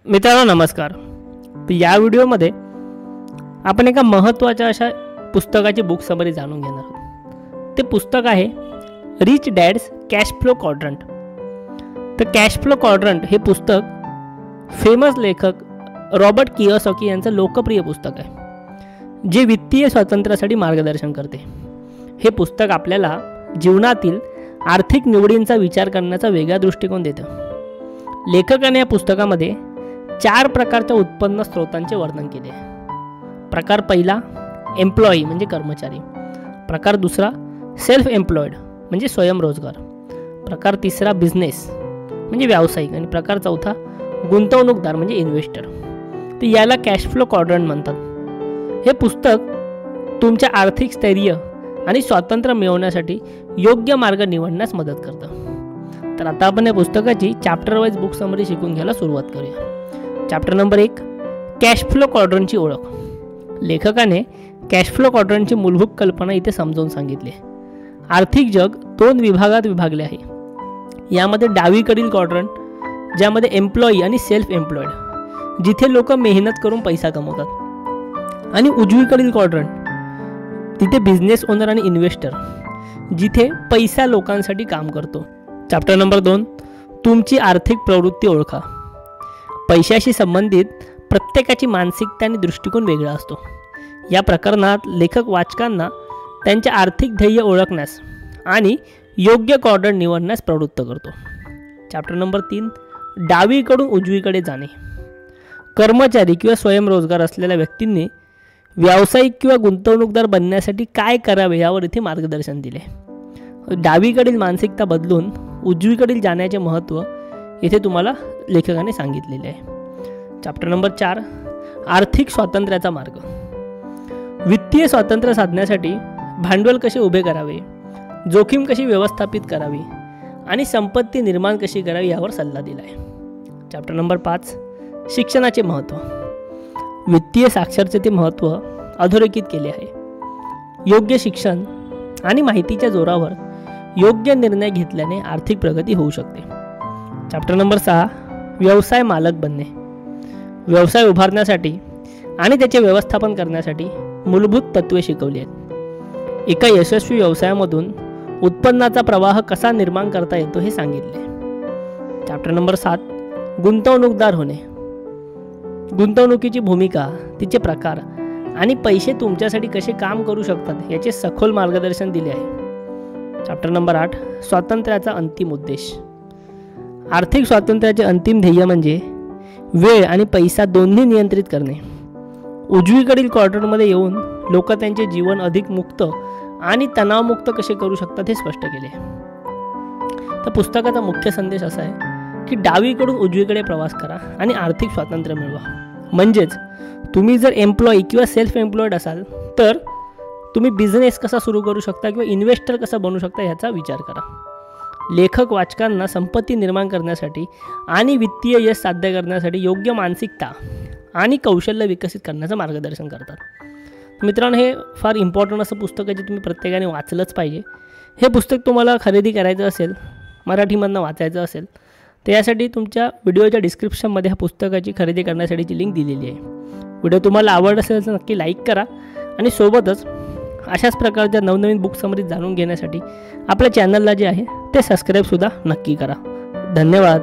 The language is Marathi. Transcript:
मित्रांनो नमस्कार. या व्हिडिओमध्ये आपण एका महत्त्वाच्या अशा पुस्तकाची बुक समरी जाणून घेणार आहोत. ते पुस्तक आहे rich dad's cash flow quadrant. तर कॅश फ्लो क्वाड्रंट हे पुस्तक फेमस लेखक रॉबर्ट कियोसाकी यांचं लोकप्रिय पुस्तक आहे, जे वित्तीय स्वातंत्र्यासाठी मार्गदर्शन करते. हे पुस्तक आपल्याला जीवनातील आर्थिक निवडींचा विचार करण्याचा वेगळा दृष्टिकोन देतं. लेखकाने या पुस्तकामध्ये 4 प्रकारच्या उत्पन्न स्रोतांचे वर्णन केले आहे. प्रकार पहिला एम्प्लॉई म्हणजे कर्मचारी, प्रकार दुसरा सेल्फ एम्प्लॉयड म्हणजे स्वयंरोजगार, प्रकार तिसरा बिझनेस म्हणजे व्यावसायिक आणि प्रकार चौथा गुंतवणूकदार म्हणजे इन्व्हेस्टर. तर याला कॅश फ्लो क्वाड्रंट म्हणतात. हे पुस्तक तुमच्या आर्थिक स्थैर्य आणि स्वातंत्र्य मिळवण्यासाठी योग्य मार्ग निवडण्यास मदत करतं. तर आता आपण या पुस्तकाची चॅप्टर वाईज बुक समरी शिकून घ्यायला सुरुवात करूया. चॅप्टर नंबर 1 कॅश फ्लो क्वाड्रंटची ओळख. लेखकाने कॅश फ्लो क्वाड्रंटची मूलभूत कल्पना इथे समजावून सांगितली. आर्थिक जग 2 विभागात विभागले आहे. यामध्ये डावीकडील क्वाड्रंट, ज्यामध्ये एम्प्लॉई आणि सेल्फ एम्प्लॉयड, जिथे लोक मेहनत करून पैसा कमवतात, आणि उजवीकडील क्वाड्रंट, तिथे बिझनेस ओनर आणि इन्व्हेस्टर, जिथे पैसा लोकांसाठी काम करतो. चॅप्टर नंबर 2 तुमची आर्थिक प्रवृत्ती ओळखा. पैशाशी संबंधित प्रत्येकाची मानसिकता आणि दृष्टिकोन वेगळा असतो. या प्रकरणात लेखक वाचकांना त्यांच्या आर्थिक ध्येय ओळखण्यास आणि योग्य क्वाड्रंट निवडण्यास प्रवृत्त करतो. चॅप्टर नंबर 3 डावीकडून उजवीकडे जाणे. कर्मचारी किंवा स्वयंरोजगार असलेल्या व्यक्तींनी व्यावसायिक किंवा गुंतवणूकदार बनण्यासाठी काय करावे यावर इथे मार्गदर्शन दिले. डावीकडील मानसिकता बदलून उजवीकडील जाण्याचे महत्त्व इथे तुम्हाला लेखकाने सांगितलेले आहे. चॅप्टर नंबर 4 आर्थिक स्वातंत्र्याचा मार्ग. वित्तीय स्वातंत्र्य साधण्यासाठी भांडवल कसे उभे करावे, जोखीम कशी व्यवस्थापित करावी आणि संपत्ती निर्माण कशी करावी यावर सल्ला दिला आहे. चॅप्टर नंबर 5 शिक्षणाचे महत्त्व. वित्तीय साक्षरतेचे महत्त्व अधोरेखित केले आहे. योग्य शिक्षण आणि माहितीच्या जोरावर योग्य निर्णय घेतल्याने आर्थिक प्रगती होऊ शकते. चॅप्टर नंबर 6 व्यवसाय मालक बनणे. व्यवसाय उभारण्यासाठी आणि त्याचे व्यवस्थापन करण्यासाठी मूलभूत तत्त्वे शिकवली आहेत. एका यशस्वी व्यवसायामधून उत्पन्नाचा प्रवाह कसा निर्माण करता येतो हे सांगितले. चॅप्टर नंबर 7 गुंतवणूकदार होणे. गुंतवणुकीची भूमिका, तिचे प्रकार आणि पैसे तुमच्यासाठी कसे काम करू शकतात याचे सखोल मार्गदर्शन दिले आहे. चॅप्टर नंबर 8 स्वातंत्र्याचा अंतिम उद्देश. आर्थिक स्वातंत्र्याचे अंतिम ध्येय म्हणजे वेळ आणि पैसा दोन्ही नियंत्रित करणे. उजवीकडील क्वार्टरमध्ये येऊन लोक त्यांचे जीवन अधिक मुक्त आणि तणावमुक्त कसे करू शकतात हे स्पष्ट केले. तर पुस्तकाचा मुख्य संदेश असा आहे की डावीकडून उजवीकडे प्रवास करा आणि आर्थिक स्वातंत्र्य मिळवा. म्हणजेच तुम्ही जर एम्प्लॉई किंवा सेल्फ एम्प्लॉयड असाल तर तुम्ही बिझनेस कसा सुरू करू शकता किंवा इन्व्हेस्टर कसा बनू शकता ह्याचा विचार करा. लेखक वाचकांना संपत्ती निर्माण करण्यासाठी आणि वित्तीय यश साध्य करण्यासाठी योग्य मानसिकता आणि कौशल्य विकसित करण्याचं मार्गदर्शन करतात. मित्रांनो, हे फार इम्पॉर्टंट असं पुस्तक आहे जे तुम्ही प्रत्येकाने वाचलंच पाहिजे. हे पुस्तक तुम्हाला खरेदी करायचं असेल, मराठीमधनं वाचायचं असेल, तर यासाठी तुमच्या व्हिडिओच्या डिस्क्रिप्शनमध्ये ह्या पुस्तकाची खरेदी करण्यासाठीची लिंक दिलेली आहे. व्हिडिओ तुम्हाला आवडत असेल तर नक्की लाईक करा आणि सोबतच अशाच प्रकारच्या नवनवीन बुक समरीज जाणून घेण्यासाठी आपल्या चॅनलला जे आहे ते सबस्क्राईबसुद्धा नक्की करा. धन्यवाद.